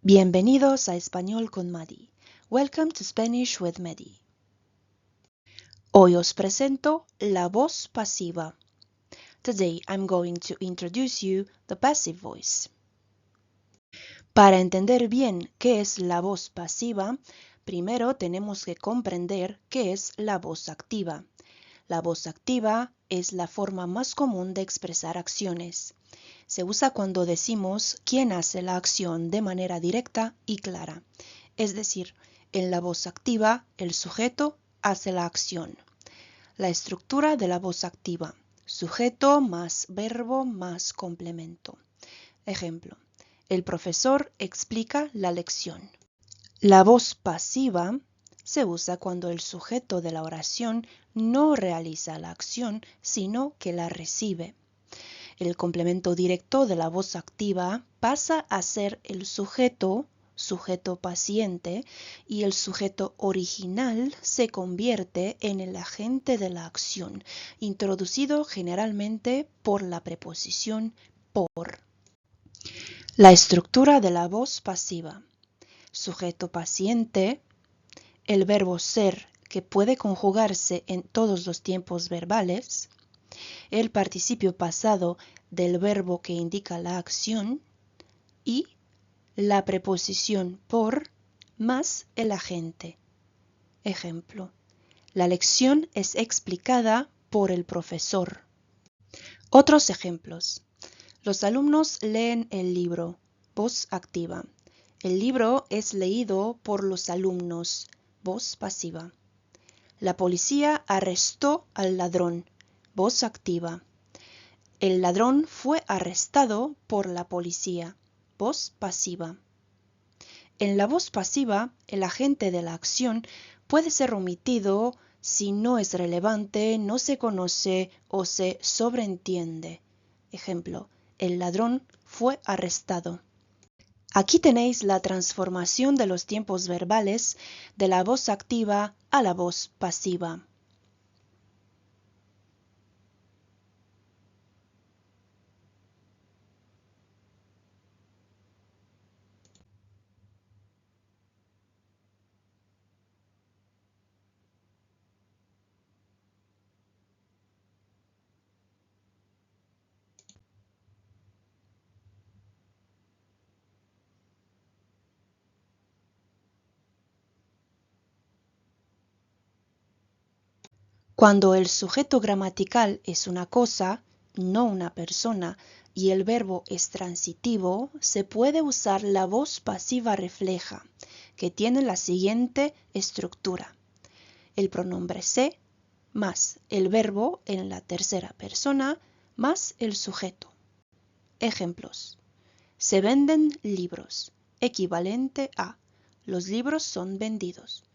Bienvenidos a Español con Madi. Welcome to Spanish with Madi. Hoy os presento la voz pasiva. Today I'm going to introduce you the passive voice. Para entender bien qué es la voz pasiva, primero tenemos que comprender qué es la voz activa. La voz activa es la forma más común de expresar acciones. Se usa cuando decimos quién hace la acción de manera directa y clara. Es decir, en la voz activa, el sujeto hace la acción. La estructura de la voz activa: sujeto más verbo más complemento. Ejemplo: el profesor explica la lección. La voz pasiva se usa cuando el sujeto de la oración no realiza la acción, sino que la recibe. El complemento directo de la voz activa pasa a ser el sujeto paciente, y el sujeto original se convierte en el agente de la acción, introducido generalmente por la preposición por. La estructura de la voz pasiva: sujeto paciente, el verbo ser, que puede conjugarse en todos los tiempos verbales, el participio pasado del verbo que indica la acción y la preposición por más el agente. Ejemplo: la lección es explicada por el profesor. Otros ejemplos: los alumnos leen el libro, voz activa. El libro es leído por los alumnos, voz pasiva. La policía arrestó al ladrón, voz activa. El ladrón fue arrestado por la policía, voz pasiva. En la voz pasiva, el agente de la acción puede ser omitido si no es relevante, no se conoce o se sobreentiende. Ejemplo: el ladrón fue arrestado. Aquí tenéis la transformación de los tiempos verbales de la voz activa a la voz pasiva. Cuando el sujeto gramatical es una cosa, no una persona, y el verbo es transitivo, se puede usar la voz pasiva refleja, que tiene la siguiente estructura: el pronombre se más el verbo en la tercera persona más el sujeto. Ejemplos: se venden libros, equivalente a los libros son vendidos.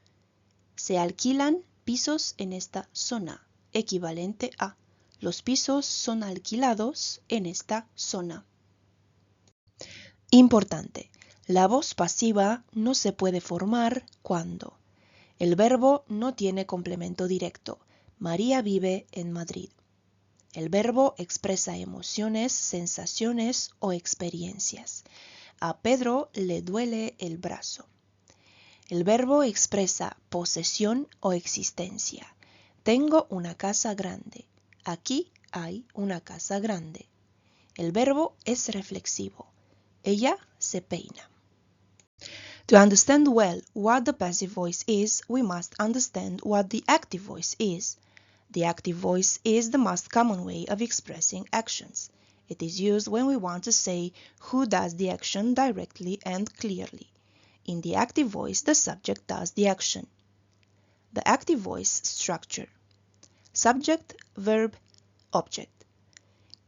Se alquilan pisos en esta zona, equivalente a los pisos son alquilados en esta zona. Importante: la voz pasiva no se puede formar cuando el verbo no tiene complemento directo. María vive en Madrid. El verbo expresa emociones, sensaciones o experiencias. A Pedro le duele el brazo. El verbo expresa posesión o existencia. Tengo una casa grande. Aquí hay una casa grande. El verbo es reflexivo. Ella se peina. To understand well what the passive voice is, we must understand what the active voice is. The active voice is the most common way of expressing actions. It is used when we want to say who does the action directly and clearly. In the active voice, the subject does the action. The active voice structure: subject, verb, object.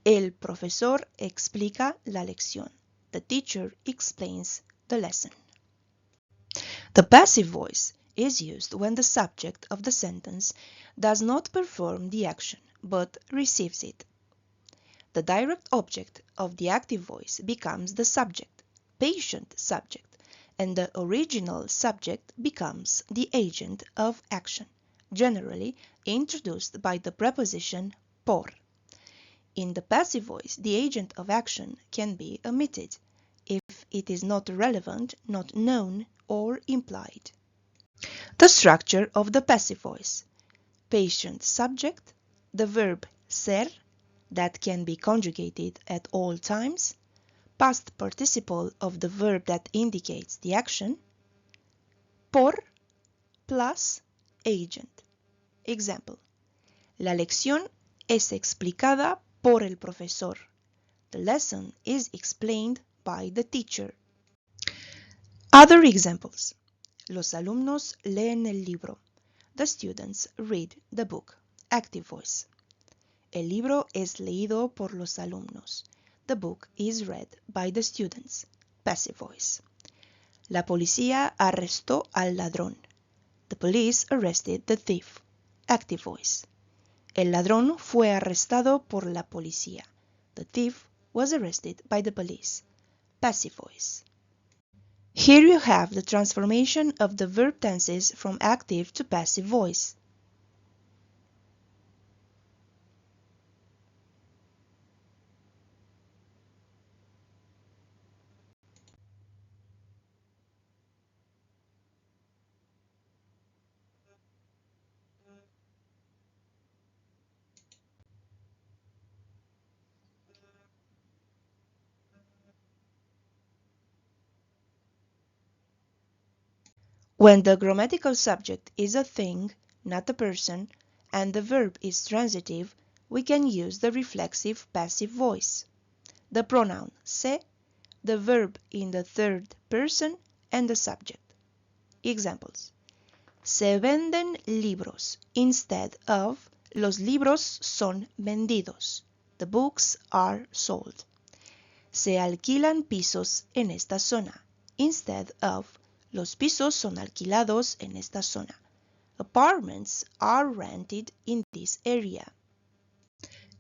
El profesor explica la lección. The teacher explains the lesson. The passive voice is used when the subject of the sentence does not perform the action, but receives it. The direct object of the active voice becomes the subject, patient subject, and the original subject becomes the agent of action, generally introduced by the preposition por. In the passive voice, the agent of action can be omitted if it is not relevant, not known, or implied. The structure of the passive voice. Patient subject, the verb ser, that can be conjugated at all times, past participle of the verb that indicates the action, por plus agent. Example: La lección es explicada por el profesor. The lesson is explained by the teacher. Other examples. Los alumnos leen el libro. The students read the book. Active voice. El libro es leído por los alumnos. The book is read by the students. Passive voice. La policía arrestó al ladrón. The police arrested the thief. Active voice. El ladrón fue arrestado por la policía. The thief was arrested by the police. Passive voice. Here you have the transformation of the verb tenses from active to passive voice. When the grammatical subject is a thing, not a person, and the verb is transitive, we can use the reflexive passive voice. The pronoun se, the verb in the third person, and the subject. Examples: Se venden libros instead of los libros son vendidos. The books are sold. Se alquilan pisos en esta zona instead of los pisos son alquilados en esta zona. Apartments are rented in this area.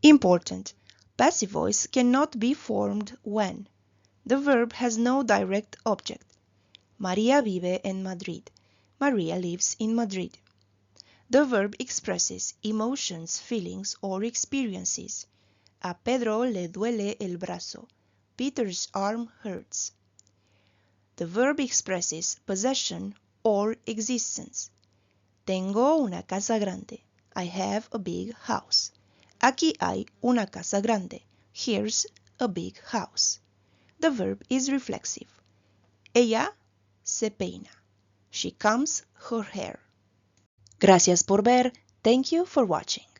Important: passive voice cannot be formed when the verb has no direct object. María vive en Madrid. Maria lives in Madrid. The verb expresses emotions, feelings, or experiences. A Pedro le duele el brazo. Peter's arm hurts. The verb expresses possession or existence. Tengo una casa grande. I have a big house. Aquí hay una casa grande. Here's a big house. The verb is reflexive. Ella se peina. She combs her hair. Gracias por ver. Thank you for watching.